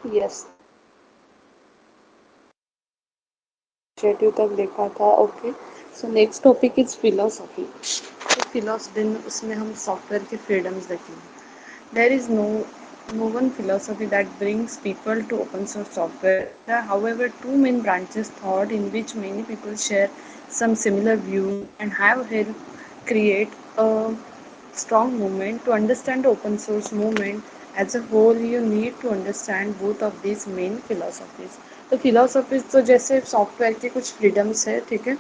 Yes, initiative तक देखा था। Okay, so next topic is philosophy. तो फिलोसफी उसमें हम सॉफ्टवेयर के फ्रीडम्स देखेंगे। There is no one philosophy that brings people to open source software. There are, however, two main branches thought in which many people share some similar views and have helped create a strong movement. To understand the open source movement as a whole, you need to understand both of these main philosophies. तो philosophies तो जैसे software के कुछ freedoms है, ठीक है,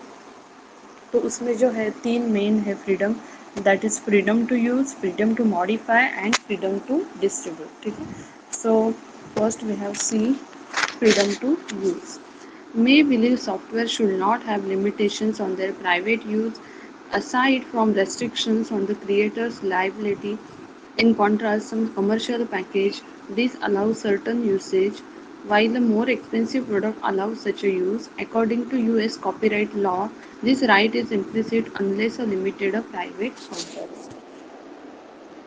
तो उसमें जो है तीन मेन है freedom. That is freedom to use, freedom to modify and freedom to distribute, ठीक है। So first we have see freedom to use. May believe software should not have limitations on their private use aside from restrictions on the creator's liability. In contrast, some commercial package these allow certain usage, while the more expensive product allows such a use. According to US copyright law, this right is implicit unless a limited a private context.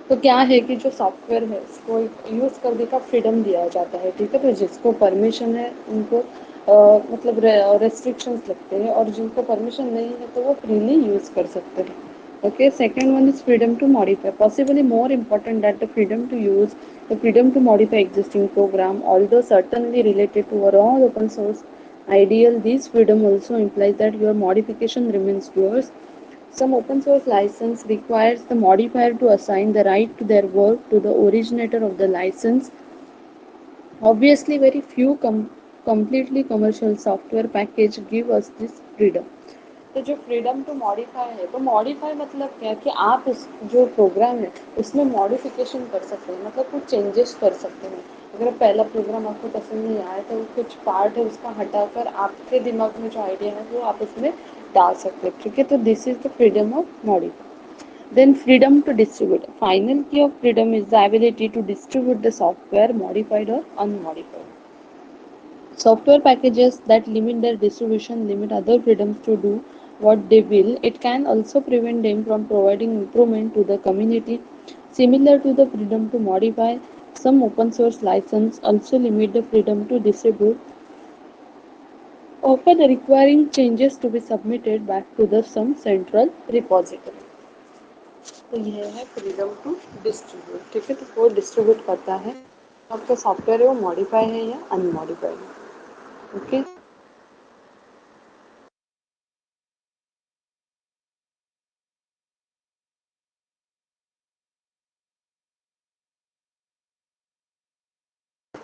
तो क्या है कि जो software है उसको use करने का freedom दिया जाता है, ठीक है। तो जिसको परमिशन है उनको मतलब रेस्ट्रिक्शंस लगते हैं, और जिनको परमिशन नहीं है तो वो फ्रीली यूज़ कर सकते हैं। Okay, second one is freedom to modify, possibly more important that the freedom to use the freedom to modify existing program, although certainly related to our all open source ideal. This freedom also implies that your modification remains yours. Some open source license requires the modifier to assign the right to their work to the originator of the license. Obviously, very few completely commercial software package give us this freedom. तो जो freedom to modify है, तो modify मतलब क्या कि आप उस जो प्रोग्राम है उसमें मॉडिफिकेशन कर सकते हैं, मतलब कुछ चेंजेस कर सकते हैं। अगर पहला प्रोग्राम आपको पसंद नहीं आया तो कुछ पार्ट है उसका हटाकर आपके दिमाग में जो आइडिया है वो आप उसमें डाल सकते हैं, ठीक है। तो this is the freedom of modify. Then freedom to distribute. Final key of freedom is the ability to distribute the software, modified or unmodified. Software packages that limit their distribution limit other freedoms to do what they will. It can also prevent them from providing improvement to the community. Similar to the freedom to modify, some open source licenses also limit the freedom to distribute, often requiring changes to be submitted back to the some central repository. तो यह है freedom to distribute, ठीक है। तो वो distribute करता है आपका सॉफ्टवेयर है वो मॉडिफाई है या अनमॉडिफाइड है। Okay,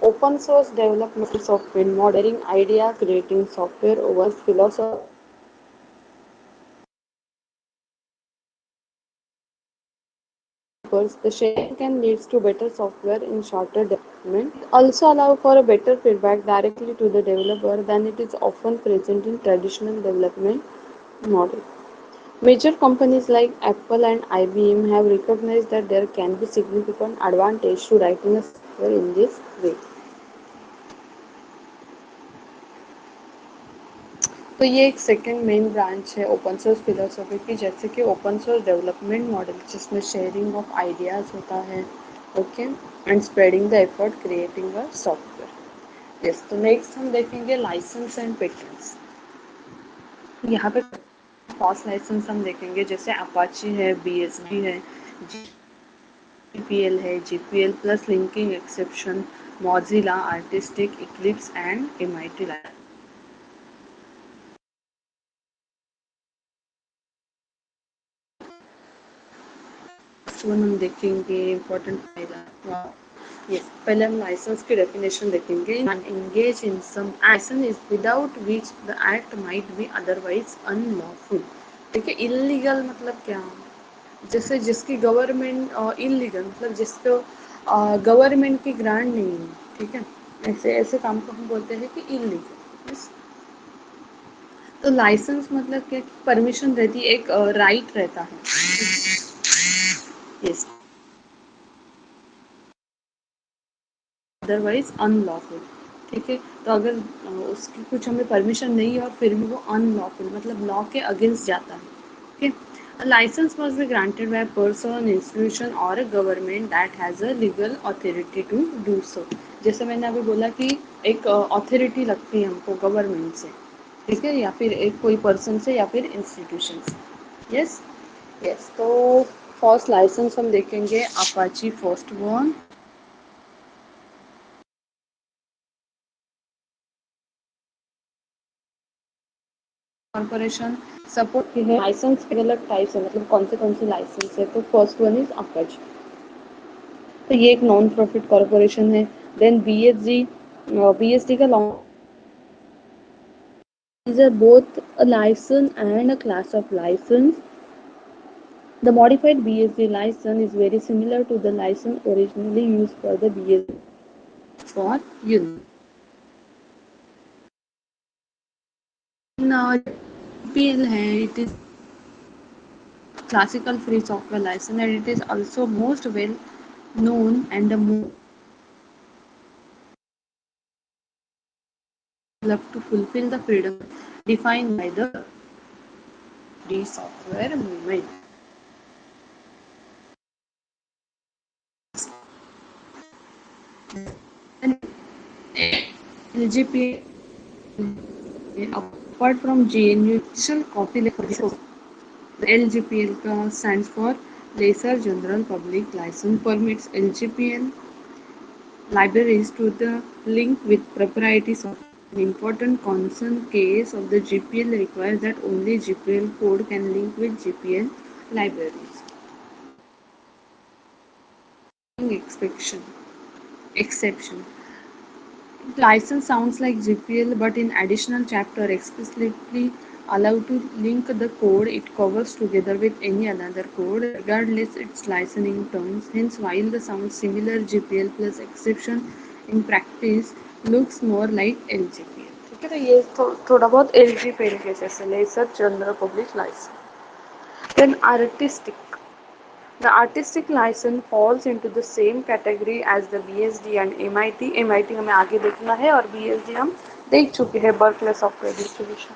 open source development software modeling idea creating software over philosophy. The sharing can lead to better software in shorter development. Also allow for a better feedback directly to the developer than it is often present in traditional development model. Major companies like Apple and IBM have recognized that there can be significant advantage to writing a software in this way. तो ये एक second main branch है open source philosophy की, जैसे कि open source development model जिसमें sharing of ideas होता है। Okay, and spreading the effort creating a software. Yes, तो नेक्स्ट हम देखेंगे लाइसेंस एंड पेटेंट्स। यहाँ पे फॉस लाइसेंस हम देखेंगे, जैसे अपाची है, BSD है, GPL है, GPL plus linking exception, Mozilla, artistic, Eclipse and MIT। One हम देखेंगे इम्पोर्टेंट फायदा। यस, पहले हम लाइसेंस की डेफिनेशन देखेंगे। Engage in some action is without which the act might be otherwise unlawful, ठीक है। इलीगल मतलब क्या, जैसे जिसकी गवर्नमेंट इलीगल मतलब जिसको गवर्नमेंट की ग्रांट नहीं है, ठीक है, ऐसे ऐसे काम को हम बोलते हैं कि इलीगल। तो लाइसेंस मतलब क्या, परमिशन रहती है, एक राइट रहता है। यस, अदरवाइज अनलॉफुल, ठीक है। तो अगर उसकी कुछ हमें परमिशन नहीं है और फिर भी वो अनलॉफुल मतलब लॉ के अगेंस्ट जाता है, ठीक है। A license must be granted by a person, institution or a government that has a legal authority to do so. जैसे मैंने अभी बोला कि एक अथॉरिटी लगती है हमको गवर्नमेंट से, ठीक है, या फिर एक कोई पर्सन से या फिर इंस्टीट्यूशन से। यस यस, तो फर्स्ट लाइसेंस हम देखेंगे Apache first one. Corporation support की है लाइसेंस के अलग टाइप्स है, मतलब कौन से लाइसेंस है, तो फर्स्ट वन इज अपाची। तो ये एक नॉन प्रॉफिट कॉर्पोरेशन है। देन बीएसडी, बीएसडी का long is a both a license and a class of license. The modified BSD license is very similar to the license originally used for the BSD for you. Now GPL है, it is classical free software license and it is also most well known and the most developed to fulfill the freedom defined by the free software movement. And LGPL, apart from GNU, copy the LGPL stands for Lesser General Public License, permits LGPL libraries to the link with proprietary software. An important concern case of the GPL requires that only GPL code can link with GPL libraries. Exception. License sounds like GPL, but in additional chapter explicitly allowed to link the code it covers together with any another code, regardless its licensing terms. Hence, while the sound similar, GPL plus exception in practice looks more like LGPL. ठीक है, तो ये थोड़ा बहुत LGPL के जैसे lesser general public licence. Then artistic. The artistic license falls into the same category as the BSD and MIT. MIT हमें आगे देखना है और BSD हम देख चुके हैं, Berkeley Software Distribution.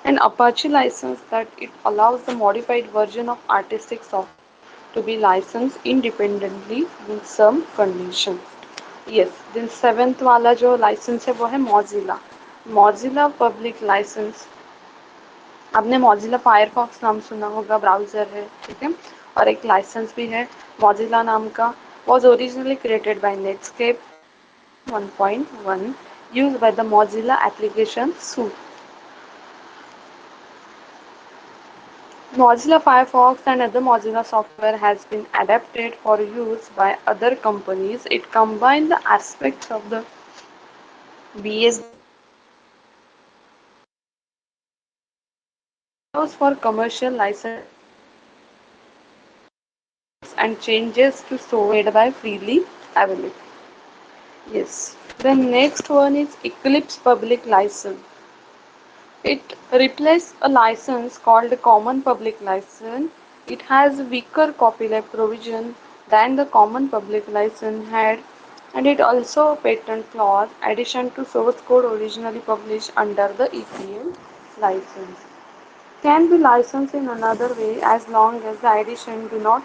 An Apache license that it allows the modified version of artistic software to be licensed independently with some conditions. Yes, then seventh वाला जो license है वो है Mozilla. Mozilla Public License, आपने मोजिला फायरफॉक्स नाम सुना होगा, browser है, ठीक है, और एक लाइसेंस भी है मोजिला नाम का। Was originally created by Netscape 1.1 used by the Mozilla application suite. Mozilla Firefox and other Mozilla software has been adapted for use by other companies. It combines the aspects of the BSD for commercial license and changes to source made by freely available. Yes. The next one is Eclipse Public License. It replaces a license called a Common Public License. It has weaker copyright provision than the Common Public License had, and it also patent clause addition to source code originally published under the EPL license. Can be licensed in another way as long as the addition do not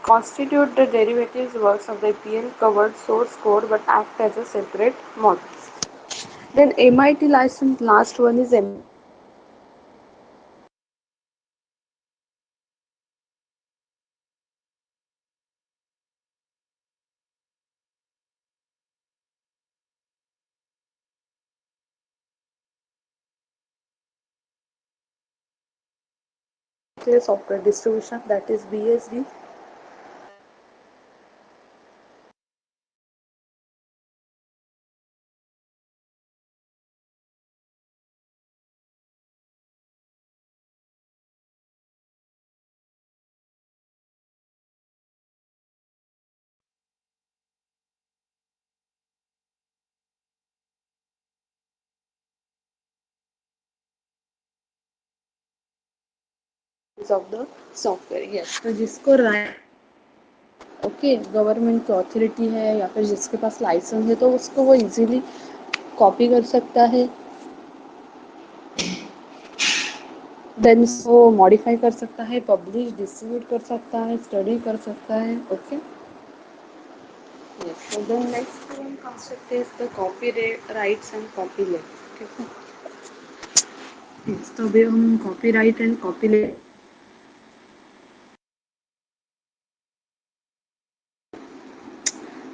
constitute the derivatives works of the EPL covered source code but act as a separate module. Then MIT license, last one is Software Distribution, that is BSD. Of the software, yes, तो जिसको okay government की authority है या फिर जिसके पास licence है तो उसको वो इजीली कॉपी कर सकता है। देन इसको मॉडिफाई कर सकता है, पब्लिश डिस्ट्रीब्यूट कर सकता है, स्टडी कर सकता है। Okay, yes. So then next one concept is the copy rights and copy left. ठीक है, yes, तो अभी हम copy right and copy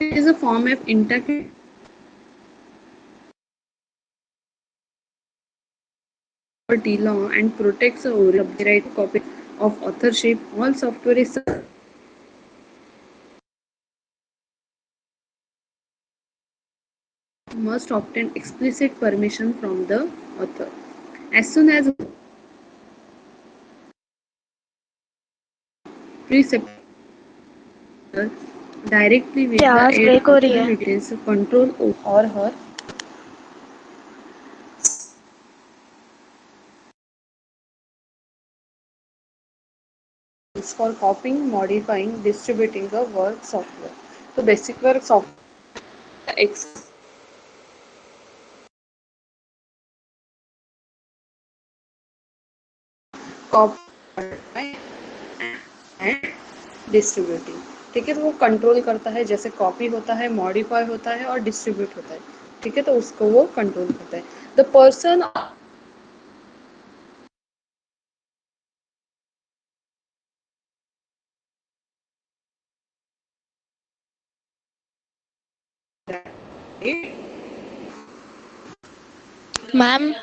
It is a form of intact property law and protects the original copyright copy of authorship. All software is must obtain explicit permission from the author. As soon as preceptor directly आपकी with the आवाज aid break हो रही है। authorities control or her. It's for copying, modifying, distributing the work software. So basic work software copy and distributing. ठीक है, तो वो control करता है, जैसे कॉपी होता है, मॉडिफाई होता है और डिस्ट्रीब्यूट होता है। ठीक है, तो उसको वो कंट्रोल करता है। द पर्सन मैम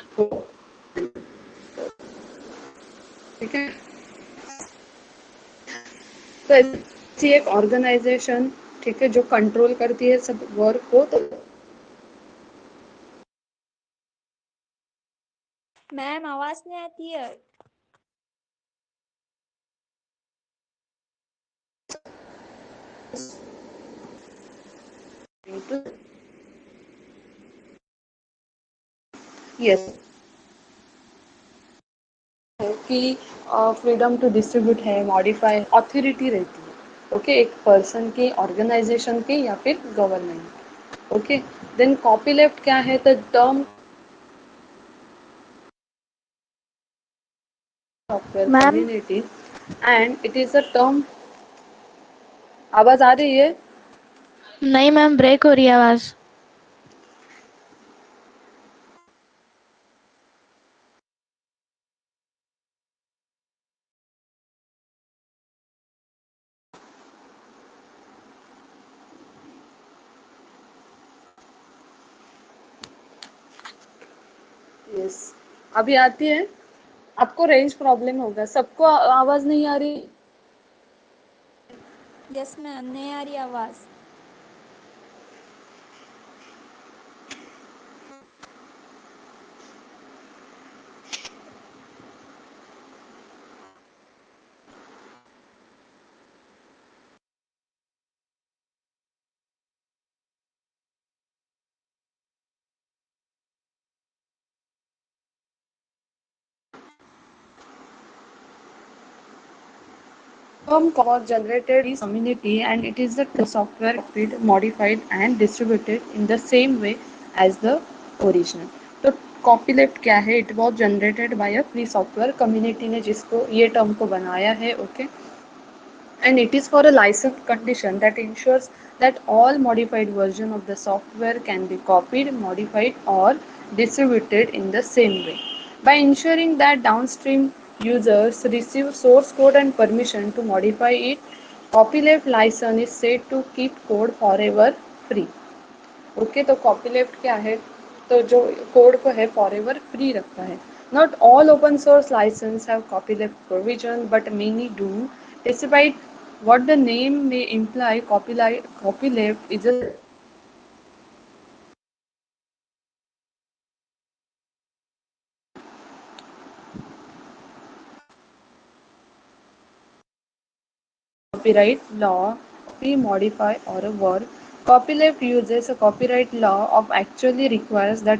ठीक है, तो ऐसी एक ऑर्गेनाइजेशन, ठीक है, जो कंट्रोल करती है सब वर्क को। तो मैम आवाज नहीं आती है। यस, कि फ्रीडम टू डिस्ट्रीब्यूट है, मॉडिफाई, अथॉरिटी रहती है। ओके, एक पर्सन की, ऑर्गेनाइजेशन की या फिर government. Okay, then copy left क्या है? The term software ma'am community and it is a term. आवाज आ रही है? नहीं मैम, ब्रेक हो रही है आवाज। यस, अभी आती है? आपको रेंज प्रॉब्लम होगा, सबको आवाज नहीं आ रही? यस मैम, नहीं आ रही आवाज। Term was generated is community and it is the software copied, modified and distributed in the same way as the original. तो copyleft क्या है? It was generated by a free software community ने जिसको ये term को बनाया है। Okay, and it is for a licensed condition that ensures that all modified version of the software can be copied, modified or distributed in the same way. By ensuring that downstream users receive source code and permission to modify it, copyleft license is said to keep code forever free. Okay, तो कॉपीलेफ्ट क्या है? तो जो code को है forever free रखता है। Not all open source license have copyleft provision but many do. Despite what the name may imply, copyleft is a copyright law, copy, modify or a work. Copyleft uses a copyright law of actually requires that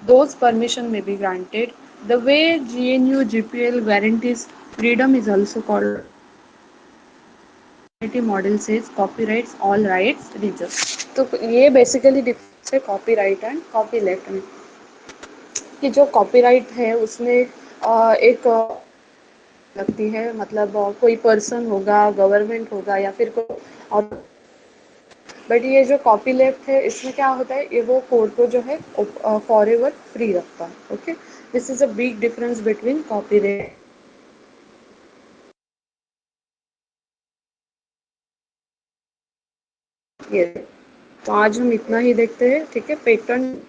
those permission may be granted. The way GNU GPL guarantees freedom is also called model says copyrights all rights reserve. तो ये basically difference है copyright and कॉपीलेफ्ट में, कि जो copyright है उसमें एक लगती है, मतलब कोई पर्सन होगा, गवर्नमेंट होगा या फिर कोई और। बट ये जो कॉपी लेफ्ट है इसमें क्या होता है, ये वो कोड को जो है फॉर एवर फ्री रखता है। Okay, this is a big difference between copy. ये तो आज हम इतना ही देखते हैं, ठीक है। पेटेंट